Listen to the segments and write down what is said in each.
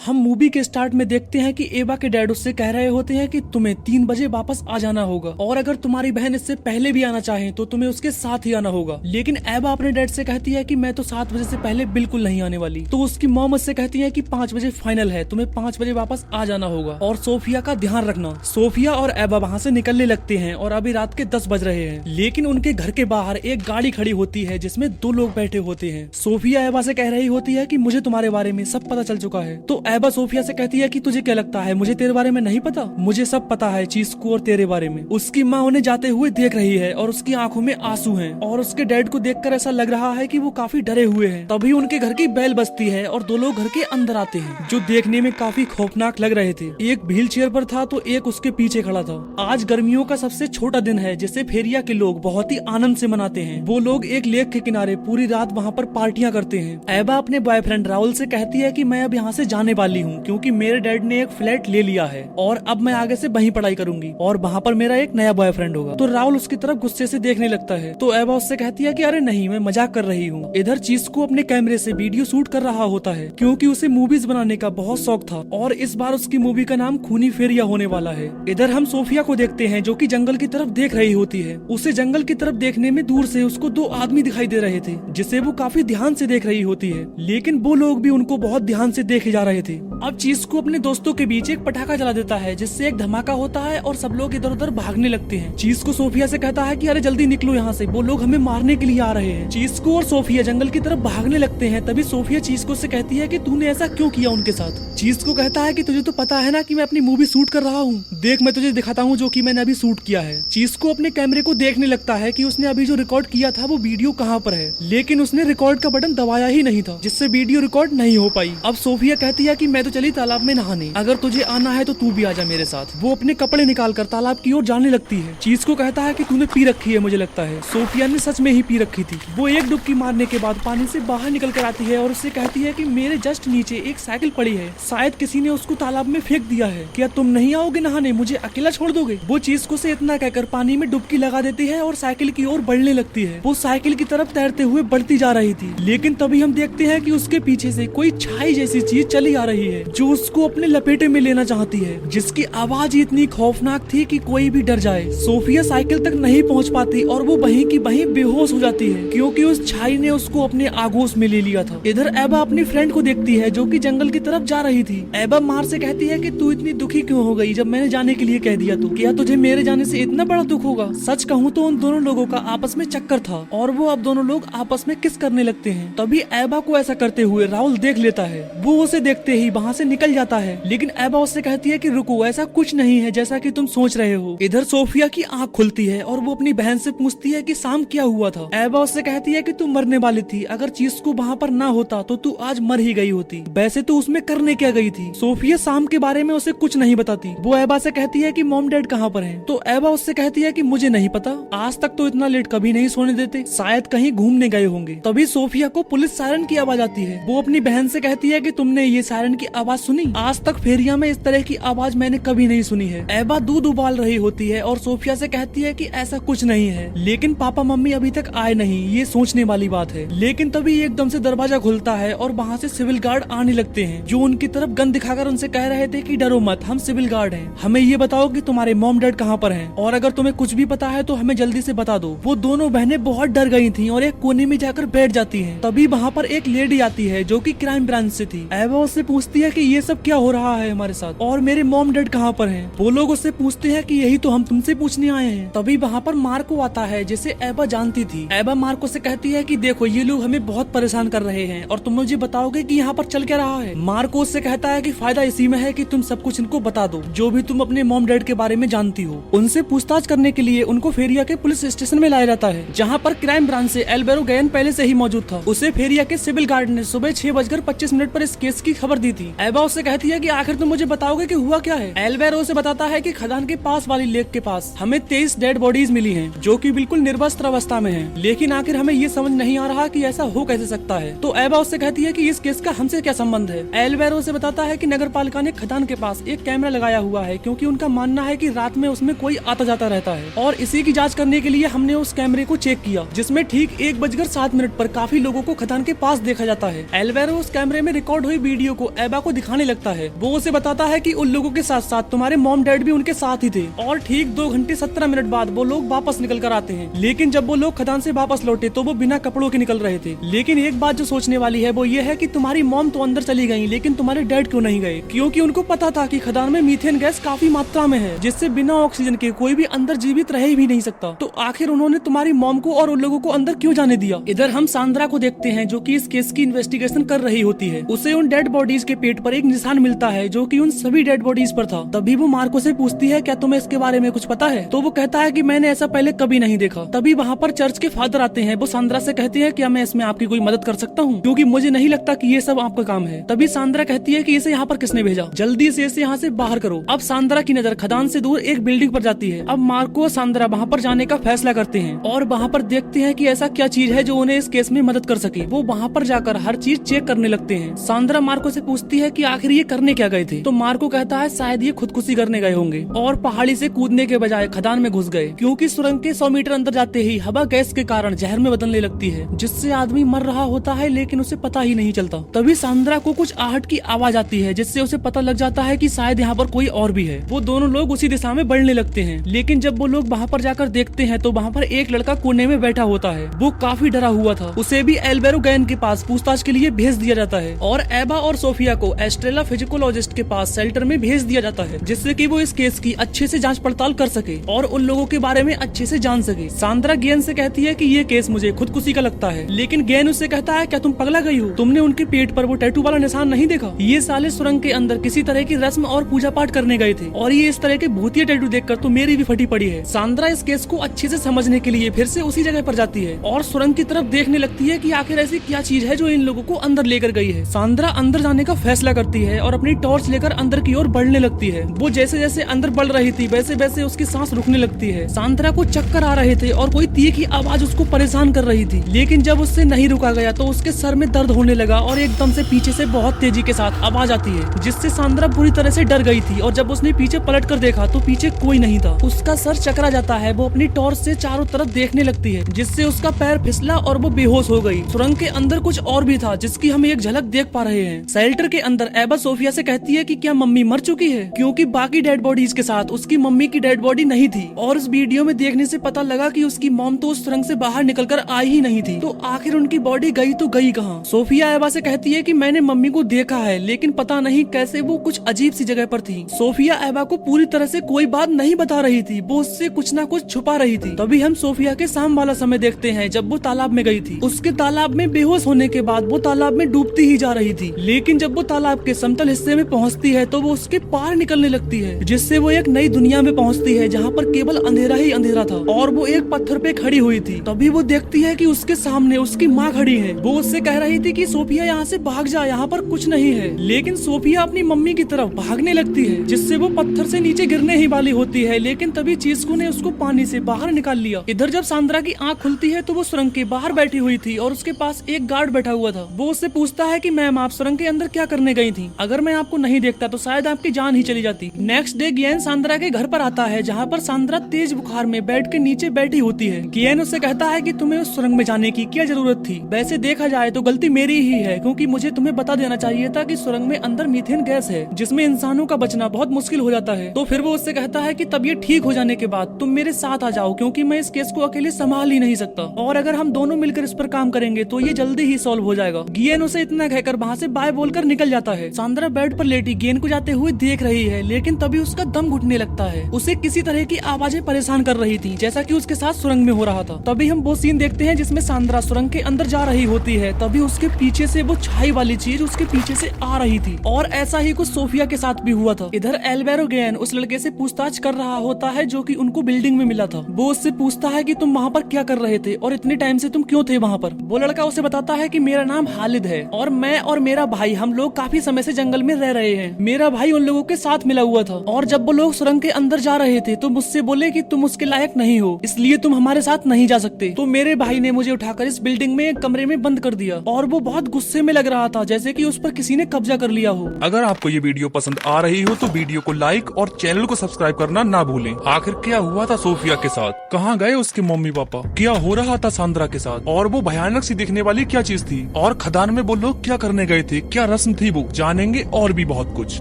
हम मूवी के स्टार्ट में देखते हैं कि एवा के डैड उससे कह रहे होते हैं कि तुम्हें 3 बजे वापस आ जाना होगा और अगर तुम्हारी बहन इससे पहले भी आना चाहे तो तुम्हें उसके साथ ही आना होगा। लेकिन एवा अपने डैड से कहती है कि मैं तो 7 बजे से पहले बिल्कुल नहीं आने वाली। तो उसकी मॉम उससे कहती है कि 5 बजे फाइनल है, तुम्हें 5 बजे वापस आ जाना होगा और सोफिया का ध्यान रखना। सोफिया और एवा वहाँ से निकलने लगते हैं और अभी रात के 10 बज रहे हैं। लेकिन उनके घर के बाहर एक गाड़ी खड़ी होती है जिसमें 2 लोग बैठे होते हैं। सोफिया एवा से कह रही होती है कि मुझे तुम्हारे बारे में सब पता चल चुका है। तो एवा सोफिया से कहती है कि तुझे क्या लगता है मुझे तेरे बारे में नहीं पता? मुझे सब पता है चीस्कू और तेरे बारे में। उसकी माँ उन्हें जाते हुए देख रही है और उसकी आंखों में आंसू हैं और उसके डैड को देखकर ऐसा लग रहा है कि वो काफी डरे हुए हैं। तभी उनके घर की बेल बजती है और 2 लोग घर के अंदर आते हैं जो देखने में काफी खौफनाक लग रहे थे। एक व्हील चेयर पर था तो एक उसके पीछे खड़ा था। आज गर्मियों का सबसे छोटा दिन है जिसे फेरिया के लोग बहुत ही आनंद से मनाते हैं। वो लोग एक लेक के किनारे पूरी रात वहाँ पर पार्टियां करते हैं। एबा अपने बॉयफ्रेंड राहुल से कहती है कि मैं अब यहाँ से जाने वाली हूँ क्योंकि मेरे डैड ने एक फ्लैट ले लिया है और अब मैं आगे से वहीं पढ़ाई करूंगी और वहाँ पर मेरा एक नया बॉयफ्रेंड होगा। तो राहुल उसकी तरफ गुस्से से देखने लगता है। तो एबा उससे कहती है कि अरे नहीं, मैं मजाक कर रही हूँ। इधर चीस्कू अपने कैमरे से वीडियो शूट कर रहा होता है क्योंकि उसे मूवीज बनाने का बहुत शौक था और इस बार उसकी मूवी का नाम खूनी फेरिया होने वाला है। इधर हम सोफिया को देखते हैं जो कि जंगल की तरफ देख रही होती है। उसे जंगल की तरफ देखने में दूर से उसको 2 आदमी दिखाई दे रहे थे जिसे वो काफी ध्यान से देख रही होती है, लेकिन वो लोग भी उनको बहुत ध्यान से देखे जा रहे थे। अब चीस्कू अपने दोस्तों के बीच एक पटाखा जला देता है जिससे एक धमाका होता है और सब लोग इधर उधर भागने लगते हैं। चीस्कू सोफिया से कहता है कि अरे जल्दी निकलो यहाँ से, वो लोग हमें मारने के लिए आ रहे हैं। चीस्कू और सोफिया जंगल की तरफ भागने लगते हैं। तभी सोफिया चीस्कू से कहती है कि तूने ऐसा क्यों किया उनके साथ? चीस्कू कहता है कि तुझे तो पता है ना कि मैं अपनी मूवी शूट कर रहा हूँ, देख मैं तुझे दिखाता हूँ जो कि मैंने अभी शूट किया है। चीस्कू अपने कैमरे को देखने लगता है कि उसने अभी जो रिकॉर्ड किया था वो वीडियो कहाँ पर है, लेकिन उसने रिकॉर्ड का बटन दबाया ही नहीं था जिससे वीडियो रिकॉर्ड नहीं हो पाई। अब सोफिया कहती है कि मैं तो चली तालाब में नहाने, अगर तुझे आना है तो तू भी आजा मेरे साथ। वो अपने कपड़े निकालकर तालाब की ओर जाने लगती है। चीस्कू कहता है कि तूने पी रखी है मुझे लगता है। सोफिया ने सच में ही पी रखी थी। वो एक डुबकी मारने के बाद पानी से बाहर निकल कर आती है और उससे कहती है कि मेरे जस्ट नीचे एक साइकिल पड़ी है, शायद किसी ने उसको तालाब में फेंक दिया है, क्या तुम नहीं आओगे नहाने, मुझे अकेला छोड़ दोगे? वो चीस्कू से इतना कहकर पानी में डुबकी लगा देती है और साइकिल की ओर बढ़ने लगती है। वो साइकिल की तरफ तैरते हुए बढ़ती जा रही थी, लेकिन तभी हम देखते हैं कि उसके पीछे से कोई छाई जैसी चीज चली आ रही है जो उसको अपने लपेटे में लेना चाहती है, जिसकी आवाज इतनी खौफनाक थी कि कोई भी डर जाए। सोफिया साइकिल तक नहीं पहुंच पाती और वो वहीं की वहीं बेहोश हो जाती है क्योंकि उस छाई ने उसको अपने आगोश में ले लिया था। इधर एबा अपनी फ्रेंड को देखती है जो कि जंगल की तरफ जा रही थी। एबा मार से कहती है कि तू इतनी दुखी क्यों हो गई जब मैंने जाने के लिए कह दिया तो? क्या तुझे मेरे जाने से इतना बड़ा दुख होगा? सच कहूँ तो उन दोनों लोगों का आपस में चक्कर था और वो अब दोनों लोग आपस में किस करने लगते हैं। तभी एबा को ऐसा करते हुए राहुल देख लेता है। वो उसे देखते ही वहाँ से निकल जाता है, लेकिन एबा उससे कहती है कि रुको, ऐसा कुछ नहीं है जैसा कि तुम सोच रहे हो। इधर सोफिया की आंख खुलती है और वो अपनी बहन से पूछती है कि शाम क्या हुआ था। एबा उससे कहती है कि तू मरने वाली थी, अगर चीस्कू वहाँ पर ना होता तो तू आज मर ही गई होती। वैसे तो उसमें करने क्या गई थी? सोफिया शाम के बारे में उसे कुछ नहीं बताती। वो एबा से कहती है कि मॉम डैड कहाँ पर हैं? तो एबा उससे कहती है कि मुझे नहीं पता, आज तक तो इतना लेट कभी नहीं सोने देते, शायद कहीं घूमने गए होंगे। तभी सोफिया को पुलिस सायरन की आवाज आती है। वो अपनी बहन से कहती है कि तुमने ये सायरन की आवाज सुनी? आज तक फेरिया में इस तरह की आवाज मैंने कभी नहीं सुनी है। एबा दूध उबाल रही होती है और सोफिया से कहती है कि ऐसा कुछ नहीं है, लेकिन पापा मम्मी अभी तक आए नहीं, ये सोचने वाली बात है। लेकिन तभी एकदम से दरवाजा खुलता है और वहाँ से सिविल गार्ड आने लगते हैं जो उनकी तरफ गन दिखाकर उनसे कह रहे थे कि डरो मत, हम सिविल गार्ड हैं, हमें ये बताओ कि तुम्हारे मॉम डैड कहाँ पर हैं और अगर तुम्हें कुछ भी पता है तो हमें जल्दी से बता दो। वो दोनों बहनें बहुत डर गई थी और एक कोने में जाकर बैठ जाती है। तभी वहाँ पर एक लेडी आती है जो कि क्राइम ब्रांच से थी। एबा उससे पूछती है कि ये सब क्या हो रहा है हमारे साथ और मेरे मॉम डैड कहाँ पर हैं? वो लोग उससे पूछते हैं कि यही तो हम तुमसे पूछने आए हैं। तभी वहाँ पर मार्को आता है जिसे एबा जानती थी। एबा मार्को से कहती है कि देखो ये लोग हमें बहुत परेशान कर रहे हैं और तुम मुझे बताओगे कि यहाँ पर चल क्या रहा है? मार्को उससे कहता है कि फायदा इसी में है कि तुम सब कुछ इनको बता दो जो भी तुम अपने मॉम डैड के बारे में जानती हो। उनसे पूछताछ करने के लिए उनको फेरिया के पुलिस स्टेशन में लाया जाता है जहाँ पर क्राइम ब्रांच से एल्बेरो गैन पहले से ही मौजूद था। उसे फेरिया के सिविल गार्ड ने सुबह 6:25 पर इस केस की खबर दी थी। एबा उससे कहती है कि आखिर तुम मुझे बताओगे कि हुआ क्या है? एल्बेरो उसे बताता है कि खदान के पास वाली लेक के पास हमें 23 डेड बॉडीज मिली हैं जो कि बिल्कुल निर्वस्त्र अवस्था में हैं, लेकिन आखिर हमें ये समझ नहीं आ रहा कि ऐसा हो कैसे सकता है। तो एबा उससे कहती है कि इस केस का हमसे क्या संबंध है? एल्बेरो उसे बताता है कि नगर पालिका ने खदान के पास एक कैमरा लगाया हुआ है क्योंकि उनका मानना है कि रात में उसमें कोई आता जाता रहता है और इसी की जाँच करने के लिए हमने उस कैमरे को चेक किया जिसमें ठीक 1:07 पर काफी लोगों को खदान के पास देखा जाता है। एल्वेरो उस कैमरे में रिकॉर्ड हुई वीडियो को को एबा को दिखाने लगता है। वो उसे बताता है कि उन लोगों के साथ साथ तुम्हारे मॉम डैड भी उनके साथ ही थे और ठीक 2 घंटे 17 मिनट बाद वो लोग वापस निकल कर आते हैं। लेकिन जब वो लोग खदान से वापस लौटे तो वो बिना कपड़ों के निकल रहे थे। लेकिन एक बात जो सोचने वाली है वो ये है कि तुम्हारी मॉम तो अंदर चली गई लेकिन तुम्हारे डैड क्यों नहीं गए, क्योंकि उनको पता था कि खदान में मीथेन गैस काफी मात्रा में है जिससे बिना ऑक्सीजन के कोई भी अंदर जीवित रह भी नहीं सकता। तो आखिर उन्होंने तुम्हारी मॉम को और उन लोगों को अंदर क्यों जाने दिया। इधर हम सांद्रा को देखते हैं जो कि इस केस की इन्वेस्टिगेशन कर रही होती है। उसे उन डेड बॉडीज के पेट पर एक निशान मिलता है जो कि उन सभी डेड बॉडीज पर था। तभी वो मार्को से पूछती है क्या तुम्हें इसके बारे में कुछ पता है। तो वो कहता है कि मैंने ऐसा पहले कभी नहीं देखा। तभी वहाँ पर चर्च के फादर आते हैं। वो सांद्रा से कहती है क्या मैं इसमें आपकी कोई मदद कर सकता हूँ, क्योंकि मुझे नहीं लगता कि ये सब आपका काम है। तभी सांद्रा कहती है कि इसे यहाँ पर किसने भेजा, जल्दी से इसे यहाँ से बाहर करो। अब सांद्रा की नजर खदान से दूर एक बिल्डिंग पर जाती है। अब मार्को और सांद्रा वहाँ पर जाने का फैसला करते हैं और वहाँ पर देखते हैं कि ऐसा क्या चीज है जो उन्हें इस केस में मदद कर सके। वो वहाँ पर जाकर हर चीज चेक करने लगते हैं। सांद्रा मार्को से पूछती है कि आखिर ये करने क्या गए थे। तो मार्को कहता है शायद ये खुदकुशी करने गए होंगे और पहाड़ी से कूदने के बजाय खदान में घुस गए, क्योंकि सुरंग के 100 मीटर अंदर जाते ही हवा गैस के कारण जहर में बदलने लगती है जिससे आदमी मर रहा होता है लेकिन उसे पता ही नहीं चलता। तभी सांद्रा को कुछ आहट की आवाज आती है जिससे उसे पता लग जाता है कि शायद यहाँ पर कोई और भी है। वो दोनों लोग उसी दिशा में बढ़ने लगते हैं, लेकिन जब वो लोग वहाँ पर जाकर देखते हैं तो वहाँ पर एक लड़का कोने में बैठा होता है। वो काफी डरा हुआ था। उसे भी एल्बेरो गैन के पास पूछताछ के लिए भेज दिया जाता है और एबा और सोफिया को एस्ट्रेला फिजिकोलॉजिस्ट के पास शेल्टर में भेज दिया जाता है जिससे कि वो इस केस की अच्छे से जांच पड़ताल कर सके और उन लोगों के बारे में अच्छे से जान सके। सांद्रा गेन से कहती है कि ये केस मुझे खुदकुशी का लगता है, लेकिन गेन उससे कहता है क्या तुम पगला गई हो, तुमने उनके पेट पर वो टैटू वाला निशान नहीं देखा। ये साले सुरंग के अंदर किसी तरह की रस्म और पूजा पाठ करने गए थे और ये इस तरह के भूतिया टैटू देखकर तो मेरी भी फटी पड़ी है। सांद्रा इस केस को अच्छे से समझने के लिए फिर से उसी जगह पर जाती है और सुरंग की तरफ देखने लगती है कि आखिर ऐसी क्या चीज है जो इन लोगों को अंदर लेकर गई है। सांद्रा अंदर जाने का फैसला करती है और अपनी टॉर्च लेकर अंदर की ओर बढ़ने लगती है। वो जैसे जैसे अंदर बढ़ रही थी वैसे वैसे उसकी सांस रुकने लगती है। सांद्रा को चक्कर आ रहे थे और कोई तीखी आवाज उसको परेशान कर रही थी, लेकिन जब उससे नहीं रुका गया तो उसके सर में दर्द होने लगा और एकदम से पीछे से बहुत तेजी के साथ आवाज आती है जिससे सांद्रा बुरी तरह से डर गई थी और जब उसने पीछे पलट कर देखा तो पीछे कोई नहीं था। उसका सर चकरा जाता है। वो अपनी टॉर्च से चारों तरफ देखने लगती है जिससे उसका पैर फिसला और वो बेहोश हो गई। सुरंग के अंदर कुछ और भी था जिसकी हम एक झलक देख पा रहे हैं। शेल्टर के अंदर एबा सोफिया से कहती है कि क्या मम्मी मर चुकी है, क्योंकि बाकी डेड बॉडीज के साथ उसकी मम्मी की डेड बॉडी नहीं थी और इस वीडियो में देखने से पता लगा कि उसकी मॉम तो उस सुरंग से बाहर निकलकर आई ही नहीं थी। तो आखिर उनकी बॉडी गई तो गई कहाँ। सोफिया एबा से कहती है कि मैंने मम्मी को देखा है लेकिन पता नहीं कैसे वो कुछ अजीब सी जगह पर थी। सोफिया एबा को पूरी तरह से कोई बात नहीं बता रही थी, वो उससे कुछ ना कुछ छुपा रही थी। तभी हम सोफिया के शाम वाला समय देखते हैं जब वो तालाब में गई थी। उसके तालाब में बेहोश होने के बाद वो तालाब में डूबती ही जा रही थी, लेकिन जब वो तालाब के समतल हिस्से में पहुंचती है तो वो उसके पार निकलने लगती है जिससे वो एक नई दुनिया में पहुंचती है जहाँ पर केवल अंधेरा ही अंधेरा था और वो एक पत्थर पे खड़ी हुई थी। तभी वो देखती है कि उसके सामने उसकी माँ खड़ी है। वो उससे कह रही थी कि सोफिया यहाँ से भाग जा, यहाँ पर कुछ नहीं है, लेकिन सोफिया अपनी मम्मी की तरफ भागने लगती है जिससे वो पत्थर से नीचे गिरने ही वाली होती है, लेकिन तभी चीस्कू ने उसको पानी से बाहर निकाल लिया। इधर जब सांद्रा की आँख खुलती है तो वो सुरंग के बाहर बैठी हुई थी और उसके पास एक गार्ड बैठा हुआ था। वो उससे पूछता है कि मैम आप सुरंग के अंदर क्या करने गई थी, अगर मैं आपको नहीं देखता तो शायद आपकी जान ही चली जाती। नेक्स्ट डे गियन सांद्रा के घर पर आता है जहाँ पर सांद्रा तेज बुखार में बेड के नीचे बैठी होती है। गियन उससे कहता है कि तुम्हें उस सुरंग में जाने की क्या जरूरत थी। वैसे देखा जाए तो गलती मेरी ही है, क्योंकि मुझे तुम्हें बता देना चाहिए था कि सुरंग में अंदर मीथेन गैस है जिसमें इंसानों का बचना बहुत मुश्किल हो जाता है। तो फिर वो उससे कहता है कि तबीयत ठीक हो जाने के बाद तुम मेरे साथ आ जाओ, क्योंकि मैं इस केस को अकेले संभाल ही नहीं सकता और अगर हम दोनों मिलकर इस पर काम करेंगे तो ये जल्दी ही सॉल्व हो जाएगा। गियन उसे इतना कहकर वहाँ से बाय बोलकर निकल जाता है। सांद्रा बेड पर लेटी गियन को जाते हुए देख रही है, लेकिन तभी उसका दम घुटने लगता है। उसे किसी तरह की आवाजें परेशान कर रही थी जैसा कि उसके साथ सुरंग में हो रहा था। तभी हम वो सीन देखते हैं जिसमें सांद्रा सुरंग के अंदर जा रही होती है। तभी उसके पीछे से वो छाई वाली चीज उसके पीछे से आ रही थी और ऐसा ही कुछ सोफिया के साथ भी हुआ था। इधर एल्वेरो गेन उस लड़के से पूछताछ कर रहा होता है जो कि उनको बिल्डिंग में मिला था। वो उससे पूछता है कि तुम वहाँ पर क्या कर रहे थे और इतने टाइम से तुम क्यों थे वहाँ पर। वो लड़का उसे बताता है कि मेरा नाम हालिद है और मैं और मेरा भाई हम लोग काफी समय से जंगल में रह रहे हैं। मेरा भाई उन लोगों के साथ मिला हुआ था और जब वो लोग सुरंग के अंदर जा रहे थे तो मुझसे बोले कि तुम उसके लायक नहीं हो, इसलिए तुम हमारे साथ नहीं जा सकते। तो मेरे भाई ने मुझे उठाकर इस बिल्डिंग में एक कमरे में बंद कर दिया और वो बहुत गुस्से में लग रहा था जैसे कि उस पर किसी ने कब्जा कर लिया हो। अगर आपको ये वीडियो पसंद आ रही हो तो वीडियो को लाइक और चैनल को सब्सक्राइब करना ना भूलें। आखिर क्या हुआ था सोफिया के साथ, कहाँ गए उसके मम्मी पापा, क्या हो रहा था सांद्रा के साथ और वो भयानक सी दिखने वाली क्या चीज थी और खदान में वो लोग क्या करने गए थे, क्या रस्म रस्म थी वो जानेंगे और भी बहुत कुछ।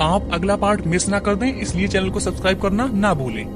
आप अगला पार्ट मिस ना कर दें, इसलिए चैनल को सब्सक्राइब करना ना भूलें।